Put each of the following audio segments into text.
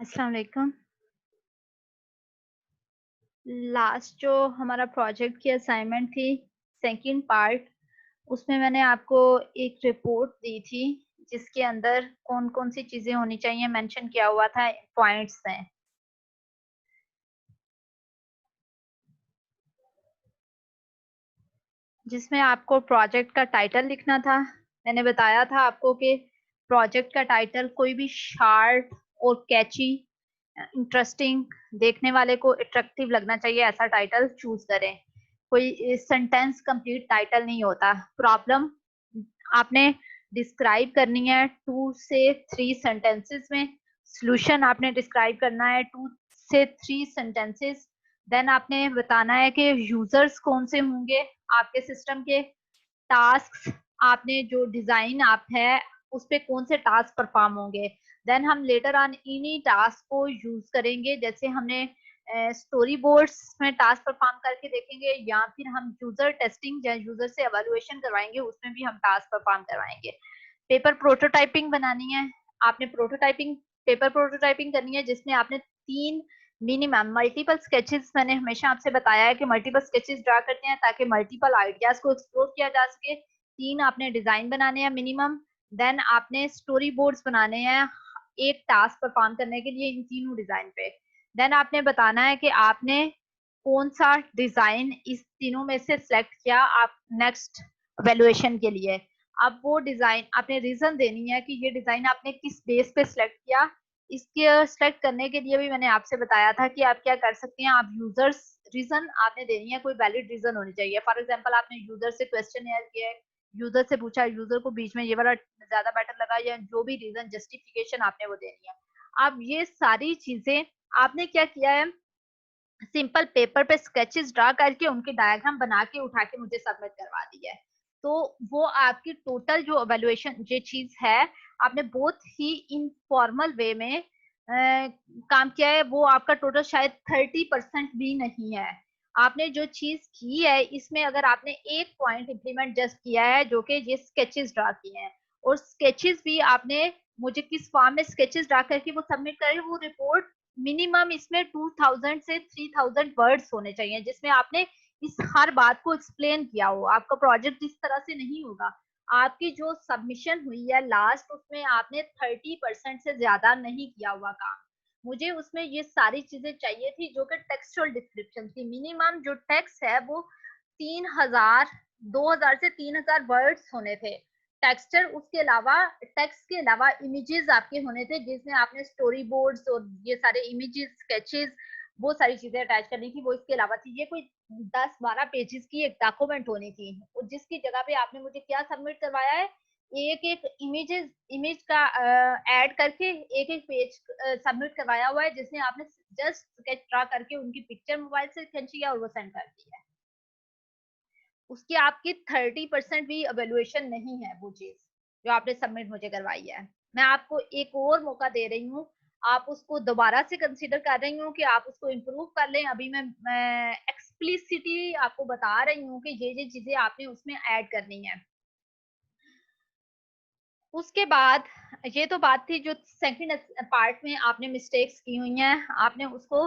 अस्सलाम वालेकुम। लास्ट जो हमारा प्रोजेक्ट की असाइनमेंट थी, सेकंड पार्ट, उसमें मैंने आपको एक रिपोर्ट दी थी, जिसके अंदर कौन-कौन सी चीज़ें होनी चाहिए मेंशन किया हुआ था पॉइंट्स में। जिसमें आपको प्रोजेक्ट का टाइटल लिखना था। मैंने बताया था आपको कि प्रोजेक्ट का टाइटल कोई भी शार्ट और कैची इंटरेस्टिंग देखने वाले को अट्रैक्टिव लगना चाहिए, ऐसा टाइटल चूज़ करें। कोई सेंटेंस कंप्लीट टाइटल नहीं होता। प्रॉब्लम आपने डिस्क्राइब करनी है 2 से 3 सेंटेंसेस में, सॉल्यूशन आपने डिस्क्राइब करना है 2 से 3 सेंटेंसेस। देन आपने बताना है कि यूजर्स कौन से होंगे आपके सिस्टम के, टास्क आपने जो डिजाइन आप है उस पे कौन से टास्क परफॉर्म होंगे। देन हम लेटर ऑन इन्हीं टास्क को यूज करेंगे, जैसे हमने स्टोरी बोर्ड्स में टास्क परफॉर्म करके देखेंगे, या फिर हम यूजर टेस्टिंग या यूजर से एवेलुएशन करवाएंगे, उसमें भी हम टास्क परफॉर्म करवाएंगे। पेपर प्रोटोटाइपिंग बनानी है आपने, प्रोटोटाइपिंग पेपर प्रोटोटाइपिंग करनी है, जिसमें आपने 3 मिनिमम मल्टीपल स्केचेस, मैंने हमेशा आपसे बताया है कि मल्टीपल स्केचेस ड्रा करते हैं ताकि मल्टीपल आइडियाज को एक्सप्लोर किया जा सके। 3 आपने डिजाइन बनाने हैं मिनिमम। देन आपने स्टोरी बोर्ड्स बनाने हैं एक टास्क परफॉर्म करने के लिए इन तीनों डिजाइन पे। देन आपने बताना है कि आपने कौन सा डिजाइन इस तीनों में से सिलेक्ट किया आप नेक्स्ट वैल्यूएशन के लिए। अब वो डिजाइन आपने रीजन देनी है कि ये डिजाइन आपने किस बेस पे सिलेक्ट किया। इसके सिलेक्ट करने के लिए भी मैंने आपसे बताया था कि आप क्या कर सकते हैं, आप यूजर्स रीजन आपने देनी है, कोई वैलिड रीजन होनी चाहिए। फॉर एग्जांपल आपने यूजर से क्वेश्चन किया है, यूजर से पूछा, यूजर को बीच में ये वाला ज्यादा बेटर लगा, या जो भी रीजन जस्टिफिकेशन आपने वो देनी है। अब ये सारी चीजें आपने क्या किया है, सिंपल पेपर पे स्केचेस ड्रा करके उनके डायग्राम बना के उठा के मुझे सबमिट करवा दी है। तो वो आपकी टोटल जो एवेल्युएशन ये चीज है, आपने बहुत ही इनफॉर्मल वे में काम किया है। वो आपका टोटल शायद 30% भी नहीं है। आपने जो चीज की है इसमें अगर आपने एक पॉइंट इम्प्लीमेंट जस्ट किया है, जो कि ये स्केचेस ड्रा किए हैं, और स्केचेस भी आपने मुझे किस फॉर्म में स्केचेस ड्रा करके वो सबमिट करे, वो रिपोर्ट मिनिमम इसमें 2000 से 3000 वर्ड्स होने चाहिए, जिसमें आपने इस हर बात को एक्सप्लेन किया हो। आपका प्रोजेक्ट इस तरह से नहीं होगा। आपकी जो सबमिशन हुई है लास्ट, उसमें आपने 30% से ज्यादा नहीं किया हुआ काम। मुझे उसमें ये सारी चीजें चाहिए थी, जो कि टेक्सचुअल डिस्क्रिप्शन थी। मिनिमम जो टेक्स्ट है वो 3000 2000 से 3000 वर्ड्स होने थे टेक्सचर। उसके अलावा टेक्स्ट के अलावा इमेजेस आपके होने थे, जिसमें आपने स्टोरी बोर्ड्स और ये सारे इमेजेस स्केचेस वो सारी चीजें अटैच करनी थी, वो इसके अलावा थी। ये कोई 10-12 पेजेस की एक डॉक्यूमेंट होनी थी, और जिसकी जगह पे आपने मुझे क्या सबमिट करवाया है, एक एक इमेज का ऐड करके एक एक पेज सबमिट करवाया हुआ है, जिसमें आपने जस्ट स्केच ड्रा करके उनकी पिक्चर मोबाइल से खींची है और वो सेंड कर दी है। उसकी आपकी 30% भी एवेल्युएशन नहीं है वो चीज जो आपने सबमिट मुझे करवाई है। मैं आपको एक और मौका दे रही हूँ, आप उसको दोबारा से कंसीडर कर रही हूँ कि आप उसको इम्प्रूव कर लें। अभी मैं एक्सप्लिसिटी आपको बता रही हूँ कि ये चीजें आपने उसमें ऐड करनी है। उसके बाद ये तो बात थी जो सेकंड पार्ट में आपने मिस्टेक्स की हुई हैं, आपने उसको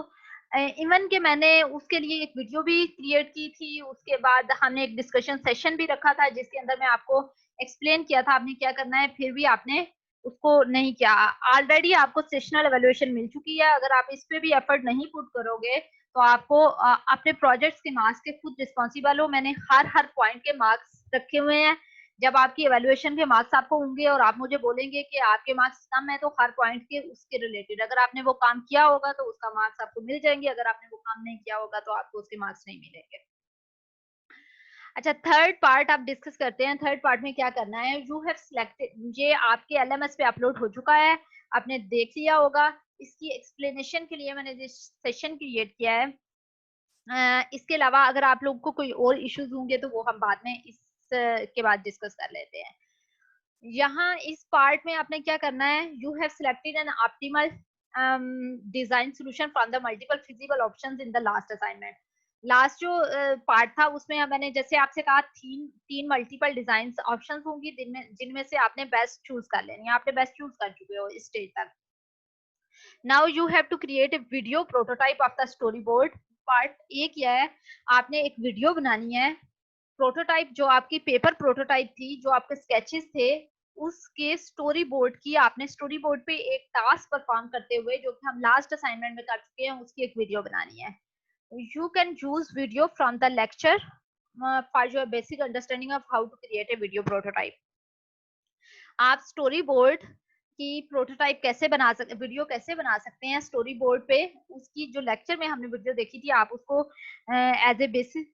इवन के मैंने उसके लिए एक वीडियो भी क्रिएट की थी। उसके बाद हमने एक डिस्कशन सेशन भी रखा था, जिसके अंदर मैं आपको एक्सप्लेन किया था आपने क्या करना है, फिर भी आपने उसको नहीं किया। ऑलरेडी आपको सेशनल एवेल्युएशन मिल चुकी है। अगर आप इस पे भी एफर्ट नहीं पुट करोगे तो आपको अपने प्रोजेक्ट्स के मार्क्स के खुद रिस्पॉन्सिबल हो। मैंने हर हर पॉइंट के मार्क्स रखे हुए हैं। जब आपकी एवेल्युएशन के मार्क्स आपको होंगे और आप मुझे बोलेंगे कि आपके मार्क्स कम है, तो हर पॉइंट के उसके रिलेटेड अगर आपने वो काम किया होगा तो उसका मार्क्स आपको मिल जाएंगे, अगर आपने वो काम नहीं किया होगा तो आपको उसके मार्क्स नहीं मिलेंगे। अच्छा, थर्ड पार्ट आप डिस्कस करते हैं। थर्ड पार्ट में क्या करना है, यू हैव सिलेक्टेड, ये आपके एलएमएस पे अपलोड हो चुका है, आपने देख लिया होगा। इसकी एक्सप्लेनेशन के लिए मैंने जिस सेशन क्रिएट किया है, इसके अलावा अगर आप लोगों को कोई और इश्यूज होंगे तो वो हम बाद में इस के बाद डिस्कस कर लेते हैं। यहाँ इस पार्ट में आपने क्या करना है, you have selected an optimal design solution from the multiple feasible options in the last assignment. Last जो पार्ट था उसमें मैंने जैसे आपसे कहा, तीन मल्टीपल डिजाइन ऑप्शंस होंगी, जिनमें जिनमें से आपने बेस्ट चूज कर लेनी है। आपने बेस्ट चूज कर चुके हो इस स्टेज तक। Now you have to create a video prototype of the story board. Part A क्या है, आपने एक वीडियो बनानी है। प्रोटोटाइप जो आपकी पेपर प्रोटोटाइप थी, जो आपके स्केचेस थे, उसके स्टोरी बोर्ड की आपने स्टोरी बोर्ड पे एक टास्क परफॉर्म करते हुए, जो कि हम लास्ट असाइनमेंट में कर चुके हैं, उसकी एक वीडियो बनानी है। You can use video from the lecture for your basic understanding of how to create a video prototype. आप स्टोरी बोर्ड की प्रोटोटाइप कैसे बना सकते, वीडियो कैसे बना सकते हैं स्टोरी बोर्ड पे, उसकी जो लेक्चर में हमने वीडियो देखी थी, आप उसको एज ए बेसिस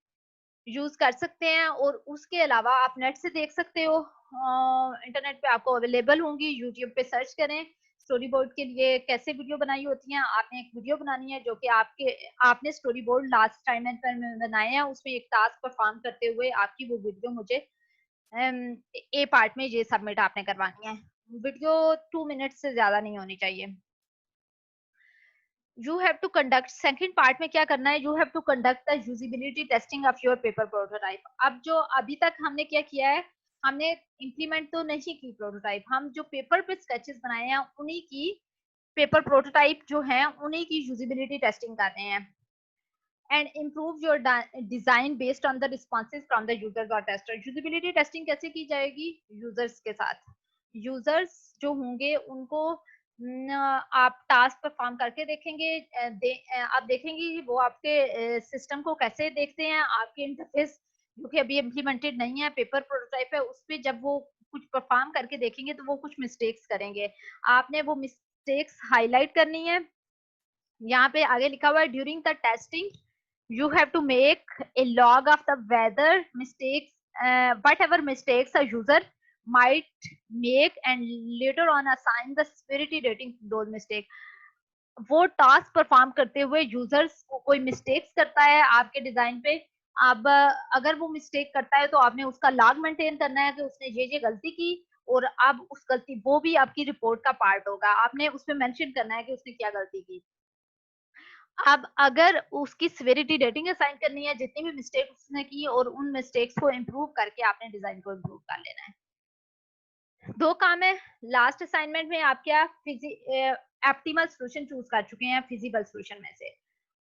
यूज कर सकते हैं। और उसके अलावा आप नेट से देख सकते हो, इंटरनेट पे आपको अवेलेबल होंगी, यूट्यूब पे सर्च करें स्टोरी बोर्ड के लिए कैसे वीडियो बनाई होती हैं। आपने एक वीडियो बनानी है जो कि आपने स्टोरी बोर्ड लास्ट टाइम में बनाए हैं, उसमें एक टास्क परफॉर्म करते हुए आपकी वो वीडियो मुझे ए पार्ट में ये सबमिट आपने करवानी है। वीडियो 2 मिनट से ज्यादा नहीं होनी चाहिए। You have to conduct, second part में क्या करना है, you have to conduct the usability testing of your paper prototype. अब जो अभी तक हमने क्या किया है, हमने इंप्लीमेंट तो नहीं की प्रोटोटाइप, हम जो पेपर पे स्केचेस बनाए हैं उन्हीं की पेपर प्रोटोटाइप जो है उन्हीं की यूजिबिलिटी टेस्टिंग कर रहे हैं। And improve your design based on the responses from the users और टेस्टर। यूजिबिलिटी टेस्टिंग कैसे की जाएगी, यूजर्स के साथ। यूजर्स जो होंगे उनको आप टास्क परफॉर्म करके देखेंगे, आप देखेंगे वो आपके सिस्टम को कैसे देखते हैं, आपके इंटरफेस जो कि अभी इम्प्लीमेंटेड नहीं है, पेपर प्रोटोटाइप है, उस पर जब वो कुछ परफॉर्म करके देखेंगे तो वो कुछ मिस्टेक्स करेंगे, आपने वो मिस्टेक्स हाईलाइट करनी है। यहाँ पे आगे लिखा हुआ है during the testing you have to make a log of the weather mistakes, whatever mistakes a user might make and later on assign the severity rating to those mistakes। वो task perform करते हुए users को कोई mistakes करता है आपके design पे, अब अगर वो मिस्टेक करता है तो आपने उसका लॉग मेंटेन करना है कि उसने ये गलती की, और अब उस गलती वो भी आपकी रिपोर्ट का पार्ट होगा, आपने उसमें मेंशन करना है कि उसने क्या गलती की। अब अगर उसकी सिविरिटी रेटिंग असाइन करनी है जितनी भी मिस्टेक उसने की, और उन मिस्टेक्स को इम्प्रूव करके आपने डिजाइन को इम्प्रूव कर लेना है। दो काम है। लास्ट असाइनमेंट में आप क्या ऑप्टिमल सॉल्यूशन चूज कर चुके हैं फिजिबल सॉल्यूशन में से,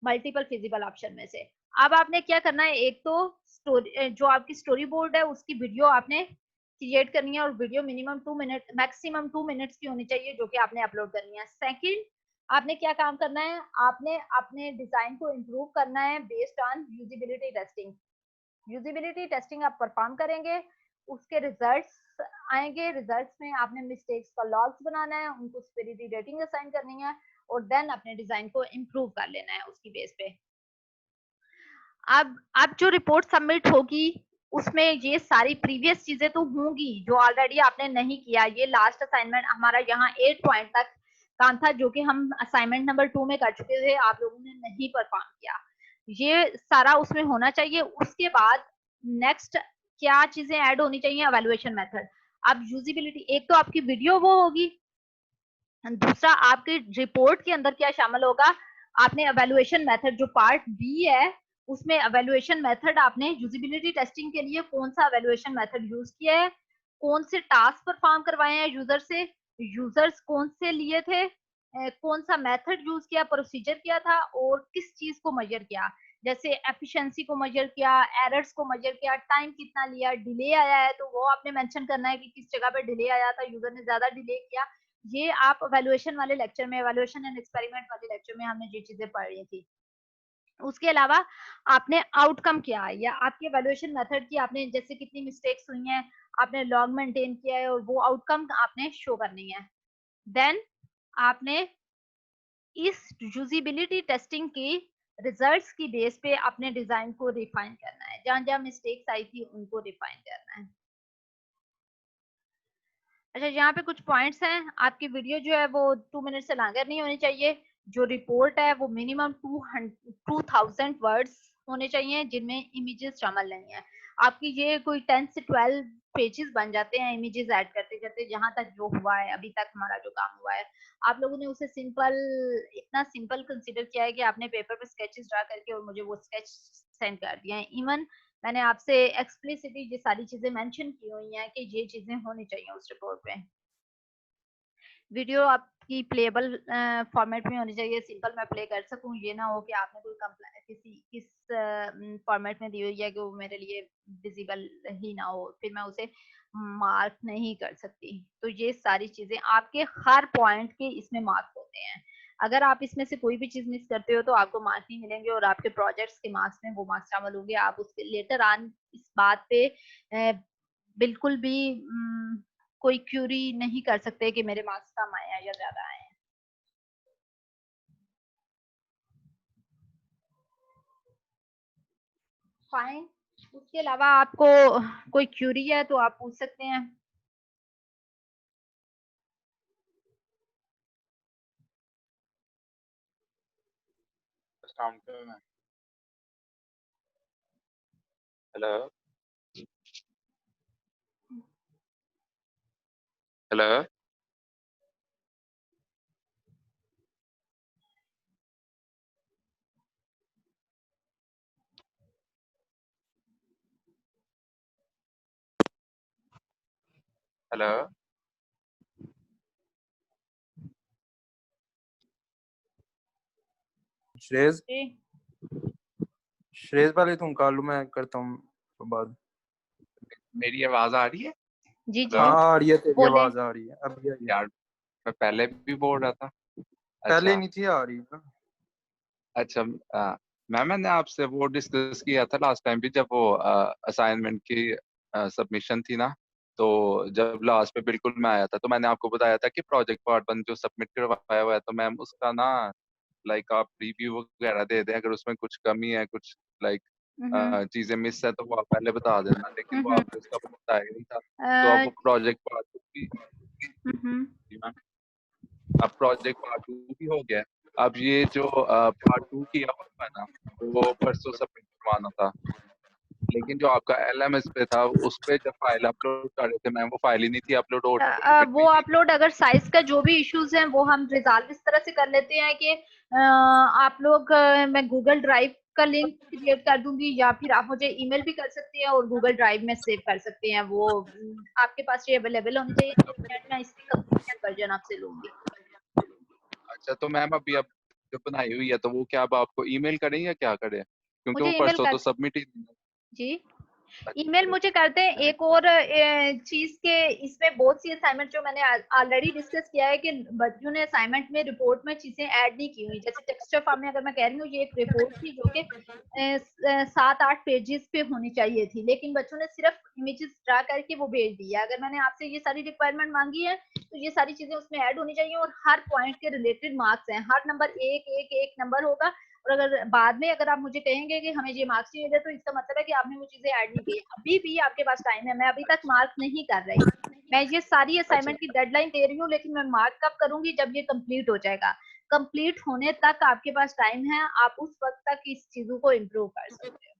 मल्टीपल फिजिबल ऑप्शन में से। अब आपने क्या करना है, एक तो स्टोरी जो आपकी स्टोरी बोर्ड है उसकी वीडियो आपने क्रिएट करनी है, और video minimum 2 minute maximum 2 minutes की होनी चाहिए जो कि आपने अपलोड करनी है। सेकंड, आपने क्या काम करना है, आपने अपने डिजाइन को इम्प्रूव करना है based on usability testing. Usability testing आप परफॉर्म करेंगे, उसके रिजल्ट्स आएंगे, रिजल्ट्स में आपने मिस्टेक्स का लॉग्स बनाना है, उनको सेवेरिटी रेटिंग असाइन करनी है, और देन अपने डिजाइन को इम्प्रूव कर लेना है उसकी बेस पे। अब जो रिपोर्ट सबमिट होगी उसमें ये सारी प्रीवियस चीजें तो होंगी जो ऑलरेडी आपने नहीं किया। ये लास्ट असाइनमेंट हमारा यहाँ 8 पॉइंट तक काम था जो कि हम असाइनमेंट नंबर 2 में कर चुके थे, आप लोगों ने नहीं परफॉर्म किया, ये सारा उसमें होना चाहिए। उसके बाद नेक्स्ट क्या चीजें ऐड होनी चाहिए, एवेल्युएशन मेथड। अब यूजिबिलिटी, एक तो आपकी वीडियो वो होगी, दूसरा आपके रिपोर्ट के अंदर क्या शामिल होगा, आपने एवेल्युएशन मेथड जो पार्ट बी है उसमें एवेल्युएशन मेथड आपने यूजिबिलिटी टेस्टिंग के लिए कौन सा एवेल्युएशन मेथड यूज किया है, कौन से टास्क परफॉर्म करवाए हैं यूजर से, यूजर्स कौन से लिए थे, कौन सा मेथड यूज किया, प्रोसीजर किया था, और किस चीज को मेजर किया, जैसे एफिशिएंसी को मेजर किया, एरर्स को मेजर किया, टाइम कितना लिया, डिले आया है तो वो आपने मेंशन करना है कि किस जगह पे डिले आया था, यूजर ने ज्यादा डिले किया। ये आप एवेल्युएशन वाले लेक्चर में, एवेल्युएशन एंड एक्सपेरिमेंट वाले लेक्चर में हमने ये चीजें पढ़ी थी। उसके अलावा आपने आउटकम क्या है, या आपकी एवेल्युएशन मेथड की आपने जैसे कितनी मिस्टेक्स हुई हैं, आपने लॉग मेंटेन किया है, और वो आउटकम आपने शो करनी है। देन आपने इस यूजिबिलिटी टेस्टिंग की रिजल्ट्स की बेस पे अपने डिजाइन को रिफाइन करना है, जहां जहां मिस्टेक्स आई थी उनको रिफाइन करना है। अच्छा, यहाँ पे कुछ पॉइंट्स हैं, आपकी वीडियो जो है वो 2 मिनट से लॉन्गर नहीं होनी चाहिए, जो रिपोर्ट है वो मिनिमम 2000 वर्ड्स होने चाहिए जिनमें इमेजेस शामिल नहीं है। आपकी ये कोई 10 से 12 पेजेस बन जाते हैं इमेजेस ऐड करते करते, जहां तक जो हुआ है अभी तक हमारा जो काम हुआ है, आप लोगों ने उसे सिंपल, इतना सिंपल कंसिडर किया है कि आपने पेपर पे स्केचेस ड्रा करके और मुझे वो स्केच सेंड कर दिया है। इवन मैंने आपसे एक्सप्लिसिटली ये सारी चीजें मेंशन की हुई हैं कि ये चीजें होनी चाहिए उस रिपोर्ट पे। वीडियो आपकी प्लेबल फॉर्मेट में होनी चाहिए, सिंपल मैं प्ले कर सकूं, ये ना हो कि आपने कोई किसी किस फॉर्मेट में दी हुई है कि वो मेरे लिए विजिबल ही ना हो, फिर मैं उसे मार्क नहीं कर सकती। तो ये सारी चीजें आपके हर पॉइंट के इसमें मार्क होते हैं। अगर आप इसमें से कोई भी चीज मिस करते हो तो आपको मार्क्स नहीं मिलेंगे और आपके प्रोजेक्ट्स के मार्क्स में वो मार्क्स शामिल होंगे। आप उसके लेटर ऑन इस बात पे बिल्कुल भी कोई क्यूरी नहीं कर सकते कि मेरे मार्क्स कम आए हैं या ज्यादा आए हैं। फाइन। उसके अलावा आपको कोई क्यूरी है तो आप पूछ सकते हैं। हेलो हेलो हेलो श्रेयस जी श्रेयस पहले तुम कर लो, मैं करता हूँ तो बाद। मेरी आवाज आ रही है? जी जी हाँ आ रही है, तेरी बोले। आवाज आ रही है अभी आई है। यार मैं पहले भी बोल रहा था। पहले अच्छा नहीं थी आ रही ना। अच्छा। मैम मैंने आपसे वो डिस्कस किया था लास्ट टाइम भी, जब वो असाइनमेंट की सबमिशन थी ना, तो जब लास्ट पे बिल्कुल मैं आया था तो मैंने आपको बताया था कि प्रोजेक्ट पार्ट 1 जो सबमिट करवाया हुआ है, तो मैम उसका ना लाइक आप रिव्यू वगैरह दे दें, अगर उसमें कुछ कमी है, कुछ लाइक हम्म चीजें मिस है तो वो आप पहले बता देना, लेकिन वो हम्म आपने उसका बताया ही नहीं था। तो अब अ, वो प्रोजेक्ट पार्ट 2 भी, हम्म अब प्रोजेक्ट पार्ट 2 भी हो गया है। अब ये जो पार्ट 2 किया हुआ है ना, वो परसों सबमिट करवाना था, लेकिन जो आपका एलएमएस पे था उस पे जब फाइल अपलोड कर रहे थे मैम, वो फाइल ही नहीं थी अपलोड, ऑटोमेटिक वो नहीं थी। अपलोड अगर साइज का जो भी इश्यूज हैं वो हम रिजॉल्व इस तरह से कर लेते हैं कि आप लोग मैं गूगल ड्राइव का लिंक क्रिएट कर दूंगी या फिर आप मुझे ईमेल भी कर सकते हैं और गूगल ड्राइव में सेव कर सकते हैं। वो आपके पास ये अवेलेबल होनी चाहिए, मैं इसकी कंप्लीट वर्जन आपसे लूंगी। अच्छा तो मैम अभी अब जो बनाई हुई है तो वो क्या अब आपको ईमेल करें या क्या करें, क्योंकि मुझे वो ईमेल परसों कर तो सबमिट ही। जी ईमेल अच्छा मुझे करते हैं। एक और चीज के इसमें बहुत सी असाइनमेंट जो मैंने ऑलरेडी डिस्कस किया है कि बच्चों ने असाइनमेंट में रिपोर्ट में चीजें ऐड नहीं की हुई, जैसे टेक्सचर फॉर्म में अगर मैं कह रही हूँ ये एक रिपोर्ट थी जो कि 7-8 पेजेस पे होनी चाहिए थी, लेकिन बच्चों ने सिर्फ इमेजेस ड्रा करके वो भेज दिया। अगर मैंने आपसे ये सारी रिक्वायरमेंट मांगी है तो ये सारी चीजें उसमें ऐड होनी चाहिए और हर पॉइंट के रिलेटेड मार्क्स हैं, हर नंबर एक एक एक नंबर होगा। और अगर बाद में अगर आप मुझे कहेंगे कि हमें ये मार्क्स नहीं मिले तो इसका मतलब है कि आपने वो चीजें ऐड नहीं की। अभी भी आपके पास टाइम है, मैं अभी तक मार्क नहीं कर रही। मैं ये सारी अच्छा असाइनमेंट की डेडलाइन दे रही हूँ, लेकिन मैं मार्क कब करूंगी, जब ये कंप्लीट हो जाएगा। कंप्लीट होने तक आपके पास टाइम है, आप उस वक्त तक इस चीजों को इम्प्रूव कर सकते हो।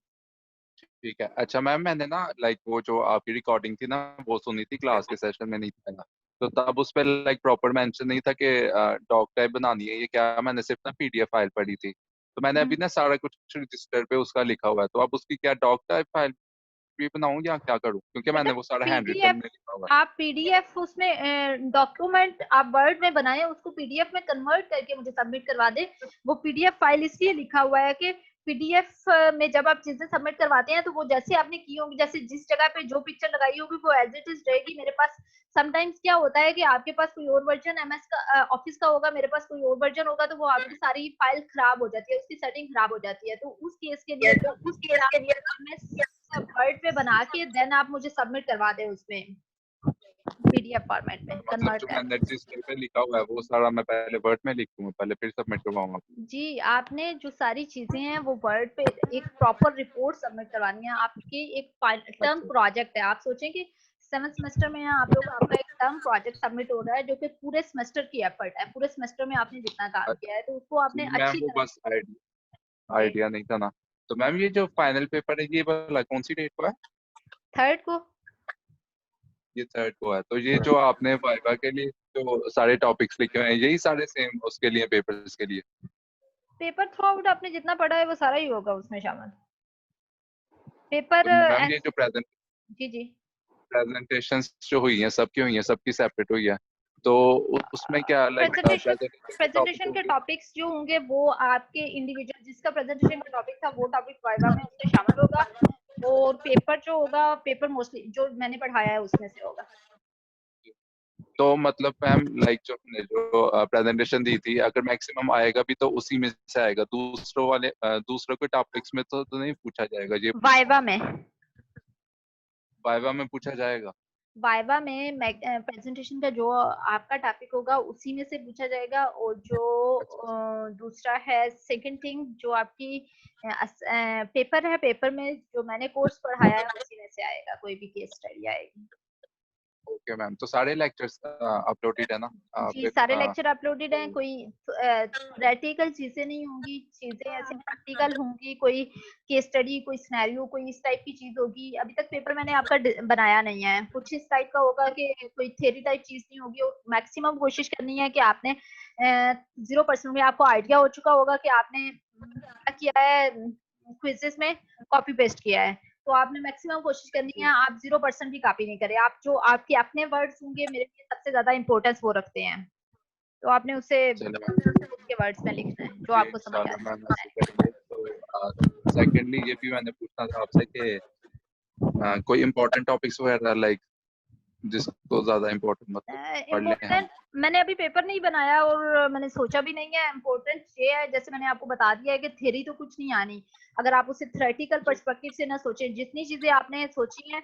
ठीक है। अच्छा मैम मैंने ना लाइक वो जो आपकी रिकॉर्डिंग थी ना वो सुनी थी, क्लास के सेशन में नहीं था ना, तो तब उस पर लाइक प्रॉपर मेंशन नहीं था कि डॉक टाइप बनानी है, ये क्या, मैंने सिर्फ ना पीडीएफ फाइल पढ़ी थी, तो मैंने अभी ना सारा कुछ रजिस्टर पे उसका लिखा हुआ है, तो अब उसकी क्या डॉक टाइप फाइल भी बनाऊं या क्या करूं, क्योंकि बेटा मैंने वो सारा हैंड रिटन पीडीएफ, में लिखा हुआ आप पीडीएफ उसमें डॉक्यूमेंट आप वर्ड में बनाए उसको पीडीएफ में कन्वर्ट करके मुझे सबमिट करवा दे। वो पीडीएफ फाइल इसलिए लिखा हुआ है कि पीडीएफ में जब आप चीजें सबमिट करवाते हैं तो वो जैसे आपने की होगी, जैसे जिस जगह पे जो पिक्चर लगाई होगी वो एज इट इज रहेगी मेरे पास। समटाइम्स क्या होता है कि आपके पास कोई और वर्जन एमएस का ऑफिस का होगा, मेरे पास कोई और वर्जन होगा, तो वो आपकी सारी फाइल खराब हो जाती है, उसकी सेटिंग खराब हो जाती है। तो उस केस के लिए वर्ड पे बना के देन आप मुझे सबमिट करवा दें उसमें पीडीएफ फॉर्मेट में है। मतलब कन्वर्ट जो मैंने करके। रजिस्टर पे लिखा हुआ है वो सारा मैं पहले वर्ड में लिखूंगा, पहले फिर सबमिट करवाऊंगा। जी आपने जो सारी चीजें हैं वो वर्ड पे एक प्रॉपर रिपोर्ट सबमिट करवानी है। आपकी एक टर्म अच्छा प्रोजेक्ट है, आप सोचें कि 7th सेमेस्टर में आप लोग आपका एक टर्म प्रोजेक्ट सबमिट हो रहा है जो कि पूरे सेमेस्टर की एफर्ट है, पूरे सेमेस्टर में आपने जितना काम किया है तो उसको आपने एक्चुअली मैम अच्छी वो तरह बस जी। आइडिया नहीं था ना। तो मैम ये जो फाइनल पेपर है ये वाला कौन सी डेट को है? 3rd को। ये 3rd को है। तो ये जो आपने वाइवा के लिए जो सारे टॉपिक्स लिखे हुए हैं यही सारे सेम उसके लिए, पेपर्स के लिए? पेपर थ्रू आउट आपने जितना पढ़ा है वो सारा ही होगा उसमें शामिल। तो पेपर मैम ये जो जी जी प्रेजेंटेशंस जो हुई हैं सबकी हुई हैं, सबकी सेपरेट हुई है? तो उसमें क्या लाइक प्रेजेंटेशन के टॉपिक्स जो होंगे वो आपके इंडिविजुअल जिसका प्रेजेंटेशन का टॉपिक था वो टॉपिक वाइवा में उसमें शामिल होगा, और पेपर जो होगा पेपर मोस्टली जो मैंने पढ़ाया है उसमें से होगा। तो मतलब मैम लाइक जो प्रेजेंटेशन दी थी अगर मैक्सिमम आएगा भी तो उसी में से आएगा, दूसरों के टॉपिक्स में तो नहीं पूछा जाएगा ये? वाइवा में पूछा जाएगा। वाइवा में प्रेजेंटेशन का जो आपका टॉपिक होगा उसी में से पूछा जाएगा, और जो दूसरा है सेकंड थिंग जो आपकी पेपर है, पेपर में जो मैंने कोर्स पढ़ाया है उसी में से आएगा, कोई भी केस स्टडी आएगी। ओके मैम, तो सारे लेक्चर्स अपलोडेड है ना? जी सारे लेक्चर अपलोडेड हैं, कोई थ्योरेटिकल चीजें नहीं होंगी, चीजें ऐसे प्रैक्टिकल होंगी, कोई केस स्टडी, कोई सिनेरियो, कोई इस टाइप की चीज होगी। अभी तक पेपर मैंने आपका बनाया नहीं है, कुछ इस टाइप का होगा कि कोई थ्योरी टाइप चीज नहीं होगी, और मैक्सिमम कोशिश करनी है कि आपने 0% में आपको आइडिया हो चुका होगा कि आपने क्या किया है, क्विजेस में कॉपी पेस्ट किया है, तो आपने मैक्सिमम कोशिश करनी है आप 0% भी कॉपी नहीं करें। आप जो आपके अपने वर्ड्स होंगे मेरे लिए सबसे ज्यादा इंपॉर्टेंस वो रखते हैं, तो आपने उसे के वर्ड्स में लिखना है जो आपको समझ आ जाए। तो सेकेंडली ये भी मैंने पूछना था आपसे कि कोई इम्पोर्टेंट टॉपिक्स वगैरह लाइक जिसको ज्यादा इम्पोर्टेंट मतलब पढ़ ले हम। इम्पोर्टेंट मैंने अभी पेपर नहीं बनाया और मैंने सोचा भी नहीं है। इम्पोर्टेंट ये है जैसे मैंने आपको बता दिया है कि थ्योरी तो कुछ नहीं आनी, अगर आप उसे थ्योरेटिकल पर्सपेक्टिव से ना सोचें, जितनी चीजें आपने सोची हैं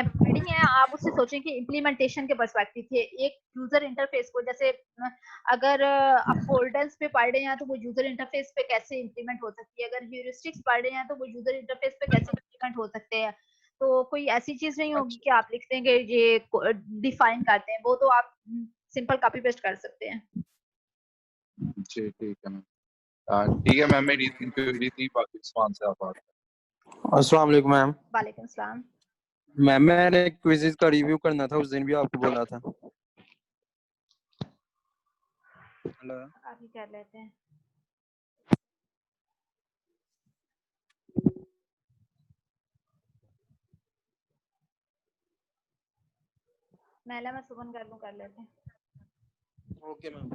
पढ़ी हैं आप उससे सोचें कि इम्प्लीमेंटेशन के पर्सपेक्टिव से एक यूजर इंटरफेस को, जैसे अगर अफोर्डेंस पे पढ़ रहे हैं तो वो यूजर इंटरफेस पे कैसे इम्प्लीमेंट हो सकती है, अगर ह्यूरिस्टिक्स पढ़ रहे हैं तो वो यूजर इंटरफेस पे कैसे इम्प्लीमेंट हो सकते हैं। तो कोई ऐसी चीज नहीं होगी कि आप लिख देंगे ये डिफाइन करते हैं, वो तो आप सिंपल कॉपी पेस्ट कर सकते हैं। जी ठीक है मैम, ठीक है मैम, मेरी इंक्वायरी थी, बाकी सवाल से आप अस्सलाम वालेकुम मैम। वालेकुम सलाम। मैम मैंने क्विज़ेस का रिव्यू करना था, उस दिन भी आपको बोला था। हेलो आप ही कर लेते हैं। मैं सुबह कर लूं, कर लेते हैं। Okay ma'am.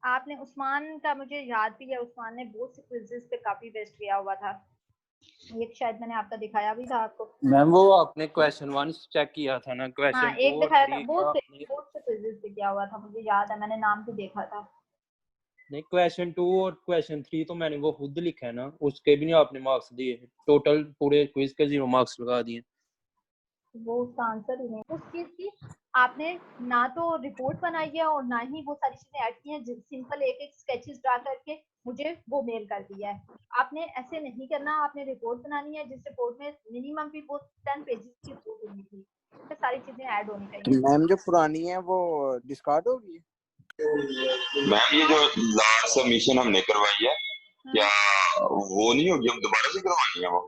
आपने उस्मान का मुझे याद भी है, उस्मान ने बहुत से क्विज़ेस पे कॉपी पेस्ट किया हुआ था, एक शायद मैंने आपका दिखाया भी था आपको। मैम वो आपने क्वेश्चन 1 चेक किया था ना, क्वेश्चन हाँ, 2 एक और दिखाया था, 3 बहुत का से क्विज़ेस पे किया हुआ था, मुझे याद है, मैंने नाम भी देखा था। नहीं, क्वेश्चन 2 और क्वेश्चन 3 तो मैंने वो खुद लिखा है ना, उसके भी नहीं आपने मार्क्स दिए, टोटल पूरे क्विज के 0 मार्क्स लगा दिए। वो उसका आंसर ही नहीं, उस चीज की आपने ना तो रिपोर्ट बनाई है और ना ही वो सारी चीजें ऐड की हैं, सिंपल एक एक स्केचेस ड्रा करके मुझे वो मेल कर दिया है। आपने ऐसे नहीं करना, आपने रिपोर्ट बनानी है जिस रिपोर्ट में मिनिमम भी वो 10 पेजेस की रिपोर्ट होनी थी, उसमें सारी चीजें ऐड होनी चाहिए। मैम जो पुरानी है वो डिस्कार्ड होगी? मैम ये जो लास्ट सबमिशन हमने करवाई है क्या वो नहीं होगी, हम दोबारा से करवानी है वो?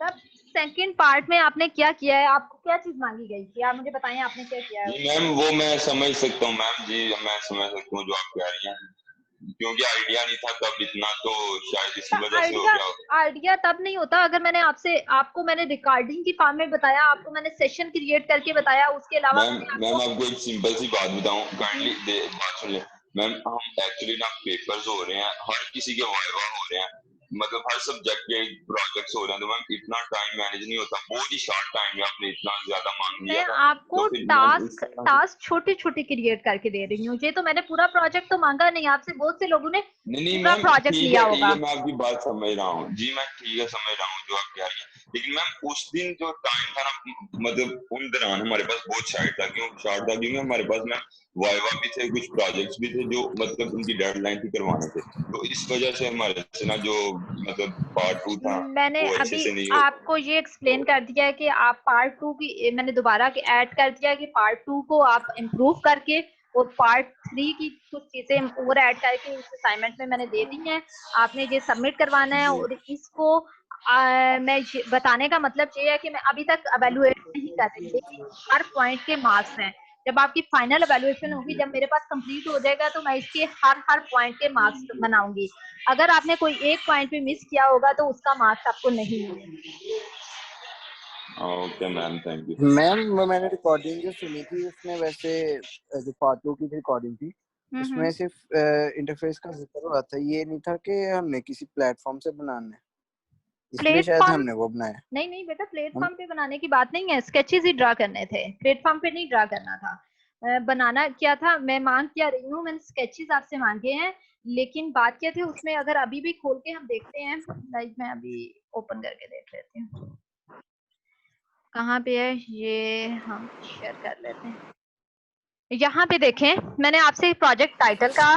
तब सेकंड पार्ट में आपने क्या किया है, आपको क्या चीज मांगी गई थी, आप मुझे बताएं आपने क्या किया है। जी मैम वो मैं समझ सकता हूँ मैम जी, मैं समझ सकता हूँ जो आप कह रही हैं, क्योंकि आइडिया नहीं था तब इतना, तो शायद इसी वजह से हो गया। आइडिया तब नहीं होता अगर मैंने आपको मैंने रिकॉर्डिंग की फॉर्म में बताया, आपको मैंने सेशन क्रिएट करके बताया, उसके अलावा मैम आपको एक सिंपल सी बात बताऊं, काइंडली बात सुनिए मैम, हम एक्चुअली ना पेपर्स हो रहे हैं, हर किसी के वाइवा हो रहे हैं, मतलब हर सब्जेक्ट के प्रोजेक्ट्स हो रहे हैं, तो मैम इतना टाइम मैनेज नहीं होता, बहुत ही शॉर्ट टाइम में आपने इतना ज्यादा मांग मैं लिया था। आपको तो फिर मैम टास्क छोटे छोटे क्रिएट करके दे रही हूँ, ये तो मैंने पूरा प्रोजेक्ट तो मांगा नहीं आपसे, बहुत से लोगों ने नहीं पूरा मैम प्रोजेक्ट लिया ठीक होगा। है, मैं आपकी बात समझ रहा हूँ जी, मैं ठीक है समझ रहा हूँ जो आप कह रही हैं, लेकिन मैम उस दिन जो टाइम था ना, मतलब उन दौरान हमारे पास बहुत शार्ट था, क्योंकि हमारे पास मैम वाइवा भी थे, कुछ प्रोजेक्ट्स भी थे जो मतलब उनकी डेडलाइन थी करवाने थे, तो इस वजह से हमारे से ना जो मतलब पार्ट 2 था मैंने वो अच्छे अभी से नहीं हो आपको ये एक्सप्लेन कर दिया है कि आप पार्ट 2 की, मैंने दोबारा ऐड कर दिया है कि पार्ट 2 को आप इम्प्रूव करके और पार्ट 3 की कुछ चीजें और ऐड करके इस असाइनमेंट में मैंने दे दी हैं, आपने ये सबमिट करवाना है। और इसको मैं बताने का मतलब ये है कि मैं अभी तक एवेलुएट नहीं कर रही, लेकिन हर पॉइंट के मार्क्स हैं, जब आपकी फाइनल एवेल्युएशन होगी, जब मेरे पास कंप्लीट हो जाएगा, तो मैं इसके हर पॉइंट के मार्क्स बनाऊंगी। अगर आपने कोई एक पॉइंट भी मिस किया होगा तो उसका मार्क्स आपको नहीं मिलेंगे। Okay ma'am, thank you. Ma'am मैंने रिकॉर्डिंग जो सुनी थी उसमें वैसे जो पार्ट 2 की रिकॉर्डिंग थी उसमें सिर्फ इंटरफेस का जिक्र हुआ था, ये नहीं था कि हमने किसी प्लेटफॉर्म से बनाना है, इसलिए शायद प्लेटफॉर्म हमने वो बनाया। नहीं बेटा, प्लेटफॉर्म पे बनाने की बात नहीं है, स्केचेस ही ड्रा करने थे, प्लेटफॉर्म पे नहीं ड्रा करना था। बनाना क्या था, मैं मांग क्या रही हूँ, मैंने स्केचेस आपसे मांगे हैं, लेकिन बात क्या थी उसमें, अगर अभी भी खोल के हम देखते हैं, लाइक मैं अभी ओपन करके देख लेती हूँ कहाँ पे है ये, हम शेयर कर लेते हैं। यहाँ पे देखें, मैंने आपसे प्रोजेक्ट टाइटल का,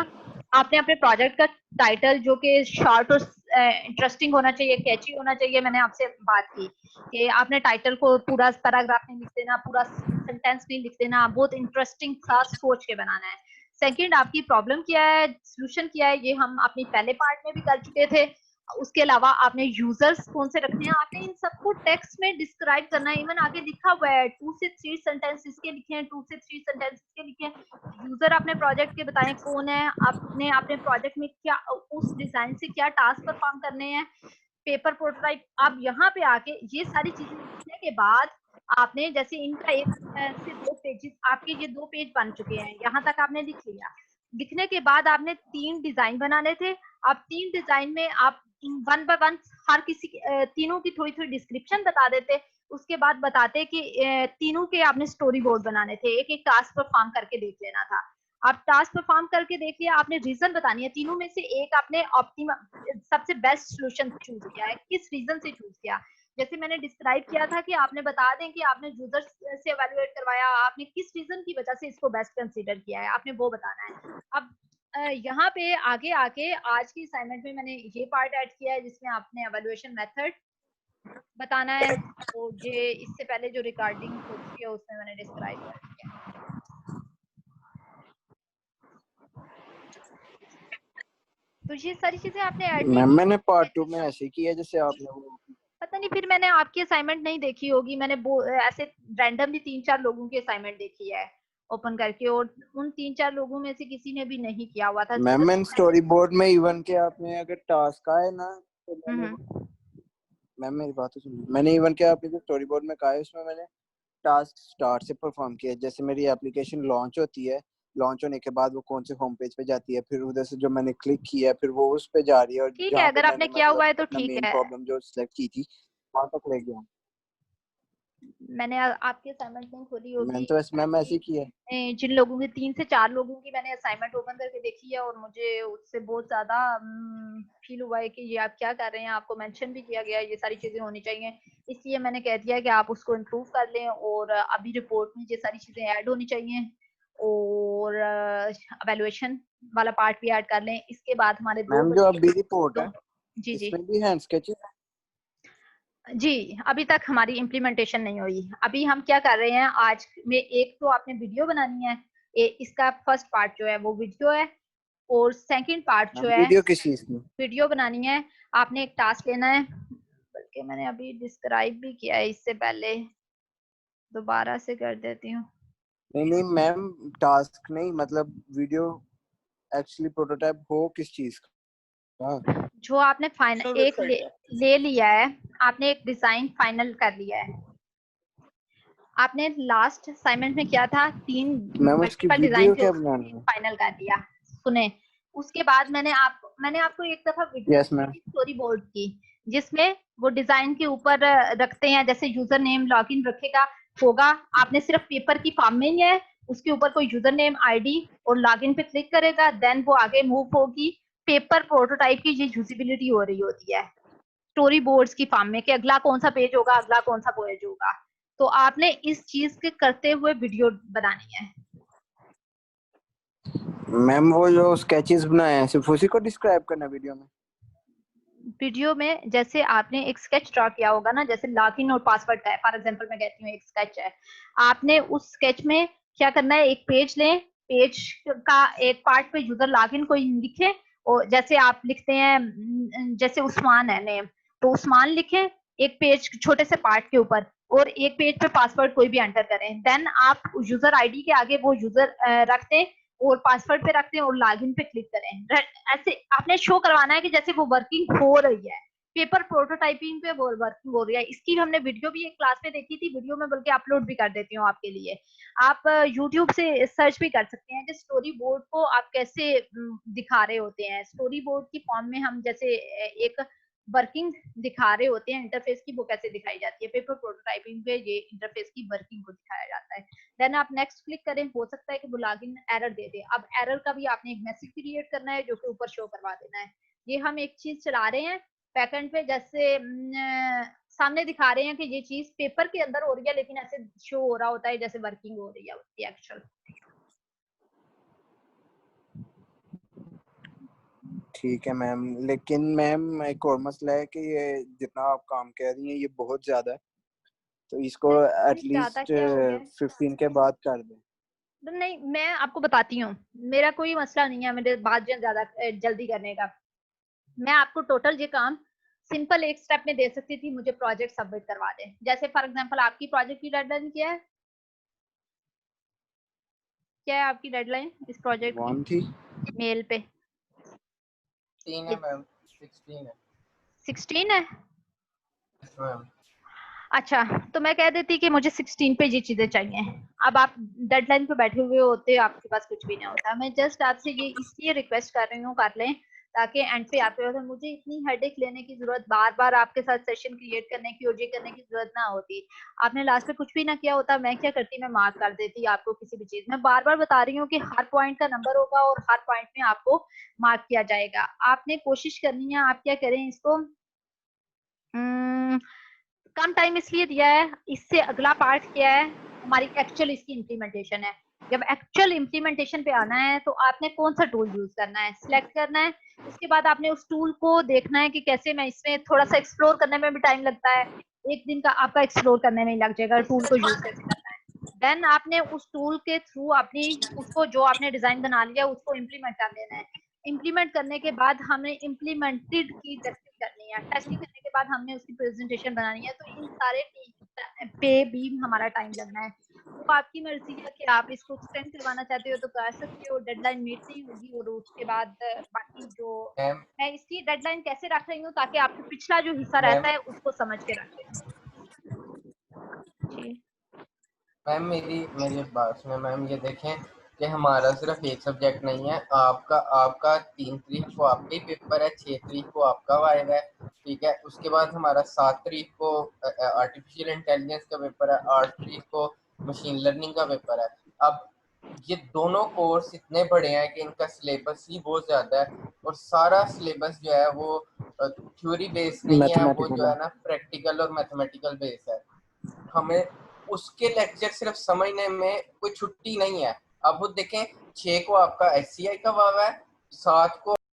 आपने अपने प्रोजेक्ट का टाइटल जो कि शॉर्ट और इंटरेस्टिंग होना चाहिए, कैची होना चाहिए, मैंने आपसे बात की कि आपने टाइटल को पूरा पैराग्राफ में लिख देना, पूरा सेंटेंस में लिख देना, बहुत इंटरेस्टिंग सा सोच के बनाना है। सेकंड, आपकी प्रॉब्लम क्या है, सोल्यूशन क्या है, ये हम अपनी पहले पार्ट में भी कर चुके थे। उसके अलावा आपने यूजर्स कौन से रखने हैं, आपने इन सबको टेक्स्ट में डिस्क्राइब करना है। इवन आगे लिखा हुआ है 2 से 3 सेंटेंस इसके लिखे हैं, 2 से 3 सेंटेंस इसके लिखे हैं। यूजर अपने प्रोजेक्ट के बताएं कौन है, आपने अपने प्रोजेक्ट में क्या, उस डिजाइन से क्या टास्क परफॉर्म करने हैं, पेपर प्रोटोटाइप। आप यहाँ पे आके ये सारी चीजें लिखने के बाद आपने जैसे इनका एक से 2 पेजेस, आपके ये 2 पेज बन चुके हैं, यहाँ तक आपने लिख लिया। लिखने के बाद आपने 3 डिजाइन बनाने थे। आप 3 डिजाइन में आप वन बाय वन हर किसी तीनों की थोड़ी थोड़ी डिस्क्रिप्शन बता देते, उसके बाद बताते कि तीनों के आपने स्टोरी बोर्ड बनाने थे, एक एक टास्क परफॉर्म करके देख लेना था। आप टास्क परफॉर्म करके देख लिया, आपने रीजन बतानी है, तीनों में से एक आपने ऑप्टिमम सबसे बेस्ट सॉल्यूशन चूज किया है, किस रीजन से चूज किया। जैसे मैंने डिस्क्राइब किया था कि आपने बता दें कि आपने यूजर से एवेल्युएट करवाया, आपने किस रीजन की वजह से इसको बेस्ट कंसीडर किया है, आपने वो बताना है। अब यहाँ पे आगे आके आज की असाइनमेंट में मैंने ये पार्ट ऐड किया है जिसमें आपने एवेल्युएशन मेथड बताना है, और ये इससे पहले जो रिकॉर्डिंग हो चुकी है उसमें मैंने डिस्क्राइब कर दिया। तो ये सारी चीजें आपने ऐड नहीं मैम की। मैंने पार्ट 2 में ऐसे किया जैसे आपने वो, पता नहीं फिर मैंने आपकी असाइनमेंट नहीं देखी होगी, मैंने ऐसे रैंडमली 3-4 लोगों की असाइनमेंट देखी है ओपन करके, और उन 3-4 लोगों में से किसी ने भी नहीं किया हुआ था। मैम मैंने स्टोरी बोर्ड में इवन के आपने अगर टास्क आए ना तो मैम मेरी बात तो सुनिए, मैंने इवन के आपने जो स्टोरी बोर्ड में कहा है उसमें मैंने टास्क स्टार्ट से परफॉर्म किया। जैसे मेरी एप्लीकेशन लॉन्च होती है, लॉन्च होने के बाद वो कौन से होम पेज पे जाती है, फिर उधर से जो मैंने क्लिक किया फिर वो उस पे जा रही है, और ठीक है, जहाँ अगर पे आपने मैंने किया हुआ है तो अपना ठीक मेन है। प्रॉब्लम जो सिलेक्ट की थी वहां तक ले गया। मैंने आपकी असाइनमेंट नहीं खोली होगी। मैंने तो वैसे मैम ऐसे ही किया है। जिन लोगों की 3 से 4 लोगों की मैंने असाइनमेंट ओपन करके देखी है, और मुझे उससे बहुत ज्यादा फील हुआ है कि ये आप क्या कर रहे हैं, आपको मेंशन भी किया गया है, ये सारी चीजें होनी चाहिए, इसलिए मैंने कह दिया कि आप उसको इम्प्रूव कर लें, और अभी रिपोर्ट में ये सारी चीजें ऐड होनी चाहिए, और एवेल्युएशन वाला पार्ट भी ऐड कर लें। इसके बाद हमारे 2 मैम जो बजे अभी रिपोर्ट है जी इसमें भी हैंड स्केचेस जी, अभी तक हमारी इम्प्लीमेंटेशन नहीं हुई। अभी हम क्या कर रहे हैं, आज में एक तो आपने वीडियो बनानी है, इसका फर्स्ट पार्ट जो है वो वीडियो है, और सेकंड पार्ट जो है वीडियो किस चीज की? वीडियो बनानी है। आपने एक टास्क लेना है, बल्कि मैंने अभी डिस्क्राइब भी किया है इससे पहले, दोबारा से कर देती हूँ। नहीं मैम, टास्क नहीं, मतलब वीडियो एक्चुअली प्रोटोटाइप हो किस चीज का? जो आपने फाइनल एक ले लिया है, आपने एक डिजाइन फाइनल कर लिया है, आपने लास्ट असाइनमेंट में क्या था, 3 मैम उसकी मल्टीपल डिजाइन वीडियो थे, क्या बनानी है? फाइनल कर दिया। सुने, उसके बाद मैंने आपको एक दफा वीडियो स्टोरी बोर्ड की, जिसमें वो डिजाइन के ऊपर रखते हैं, जैसे यूजर नेम लॉगिन रखेगा होगा, आपने सिर्फ पेपर की फॉर्म में ही है, उसके ऊपर कोई यूजर नेम आईडी और लॉगिन पे क्लिक करेगा, देन वो आगे मूव होगी। पेपर प्रोटोटाइप की ये यूजिबिलिटी हो रही होती है स्टोरी बोर्ड्स की फॉर्म में, कि अगला कौन सा पेज होगा, अगला कौन सा पेज होगा। तो आपने इस चीज के करते हुए वीडियो बनानी है। मैम वो जो स्केचेस बनाए हैं सिर्फ उसी को डिस्क्राइब करना वीडियो में? वीडियो में जैसे आपने एक स्केच ड्रा किया होगा ना, जैसे लॉगिन और पासवर्ड का है, फॉर एग्जांपल मैं कहती हूँ एक स्केच है, आपने उस स्केच में क्या करना है, एक पेज लें, पेज का एक पार्ट पे यूजर लॉगिन कोई लिखे, और जैसे आप लिखते हैं जैसे उस्मान है नेम, तो उस्मान लिखें एक पेज छोटे से पार्ट के ऊपर, और एक पेज पे पासवर्ड कोई भी एंटर करें। देन आप यूजर आईडी के आगे वो यूजर रखते हैं और पासवर्ड पे रखते हैं और लॉगिन पे क्लिक करें। ऐसे आपने शो करवाना है कि जैसे वो वर्किंग हो रही है। पेपर प्रोटोटाइपिंग पे वो वर्किंग हो रही है। इसकी हमने वीडियो भी एक क्लास में देखी थी, वीडियो में बल्कि अपलोड भी कर देती हूँ आपके लिए। आप यूट्यूब से सर्च भी कर सकते हैं कि स्टोरी बोर्ड को आप कैसे दिखा रहे होते हैं। स्टोरी बोर्ड की फॉर्म में हम जैसे एक वर्किंग दिखा रहे होते हैं इंटरफेस की, वो कैसे दिखाई जाती है। पेपर प्रोटोटाइपिंग पे ये इंटरफेस की वर्किंग को दिखाया जाता है। देन आप नेक्स्ट क्लिक करें, हो सकता है कि वो लॉगिन एरर दे दे। अब एरर का भी आपने एक मैसेज क्रिएट करना है जो कि ऊपर शो करवा देना है। ये हम एक चीज चला रहे हैं बैकएंड पे, जैसे सामने दिखा रहे हैं कि ये चीज पेपर के अंदर हो रही है लेकिन ऐसे शो हो रहा होता है जैसे वर्किंग हो रही है उसकी एक्चुअल। ठीक है मैम, लेकिन मैम एक और मसला है कि ये जितना आप काम कह रही हैं ये बहुत ज्यादा है, तो इसको एटलीस्ट 15 के बाद कर दें। नहीं, मैं आपको बताती हूँ, मेरा कोई मसला नहीं है मेरे बात ज्यादा जल्दी करने का। मैं आपको टोटल ये काम सिंपल एक स्टेप में दे सकती थी, मुझे प्रोजेक्ट सबमिट करवा दे। जैसे फॉर एग्जांपल आपकी प्रोजेक्ट की डेडलाइन क्या है? क्या है आपकी डेडलाइन इस प्रोजेक्ट की? थी मेल पे 16 है मैम, 16 है। 16 है? मैम अच्छा, तो मैं कह देती कि मुझे 16 पे ये चीजें चाहिए। अब आप डेडलाइन पे बैठे हुए होते, आपके पास कुछ भी नहीं होता। मैं जस्ट आपसे ये इसलिए रिक्वेस्ट कर रही हूँ, कर लें ताकि एंड पे आपके पास मुझे इतनी हेडेक लेने की जरूरत, बार बार आपके साथ सेशन क्रिएट करने की और ये करने की जरूरत ना होती। आपने लास्ट में कुछ भी ना किया होता, मैं क्या करती, मैं मार्क कर देती आपको किसी भी चीज में। बार बार बता रही हूँ कि हर पॉइंट का नंबर होगा और हर पॉइंट में आपको मार्क किया जाएगा। आपने कोशिश करनी है, आप क्या करें इसको, कम टाइम इसलिए दिया है। इससे अगला पार्ट क्या है, हमारी एक्चुअल इसकी इम्प्लीमेंटेशन है। जब एक्चुअल इम्प्लीमेंटेशन पे आना है तो आपने कौन सा टूल यूज करना है, सिलेक्ट करना है। उसके बाद आपने उस टूल को देखना है कि कैसे मैं इसमें थोड़ा सा एक्सप्लोर करने में भी टाइम लगता है, एक दिन का आपका एक्सप्लोर करने में ही लग जाएगा टूल को यूज कैसे करना है। देन आपने उस टूल के थ्रू अपनी उसको जो आपने डिजाइन बना लिया उसको इम्प्लीमेंट कर देना है। इम्प्लीमेंट करने के बाद हमें इम्प्लीमेंटेड की टेस्टिंग करनी है। टेस्टिंग करने के बाद हमने उसकी प्रेजेंटेशन बनानी है। तो इन सारे पे भी हमारा टाइम लगना है। तो आपकी मर्जी है कि आप इसको एक्सटेंड करवाना चाहते हो तो कर सकते हो, डेडलाइन मीट नहीं होगी। और उसके बाद बाकी जो मैम मैं इसकी डेडलाइन कैसे रख रही हूँ ताकि आपको पिछला जो हिस्सा मैम रहता है उसको समझ के रखें। जी मैम मेरी एक बात सुने मैम, ये देखें कि हमारा सिर्फ एक सब्जेक्ट नहीं है। आपका 3 तारीख को आपका ही पेपर है, 6 तारीख को आपका वाइवा है, ठीक है। उसके बाद हमारा 7 तारीख को आर्टिफिशियल इंटेलिजेंस का पेपर है, 8 तारीख को मशीन लर्निंग का पेपर है। अब ये दोनों कोर्स इतने बड़े हैं कि इनका सिलेबस ही बहुत ज़्यादा है, और सारा सिलेबस जो है वो थ्योरी बेस्ड नहीं है, वो जो है ना प्रैक्टिकल और मैथमेटिकल बेस्ड है। हमें उसके लेक्चर सिर्फ समझने में कोई छुट्टी नहीं है। अब वो देखें, 6 को आपका SCI का वावा है, 7 को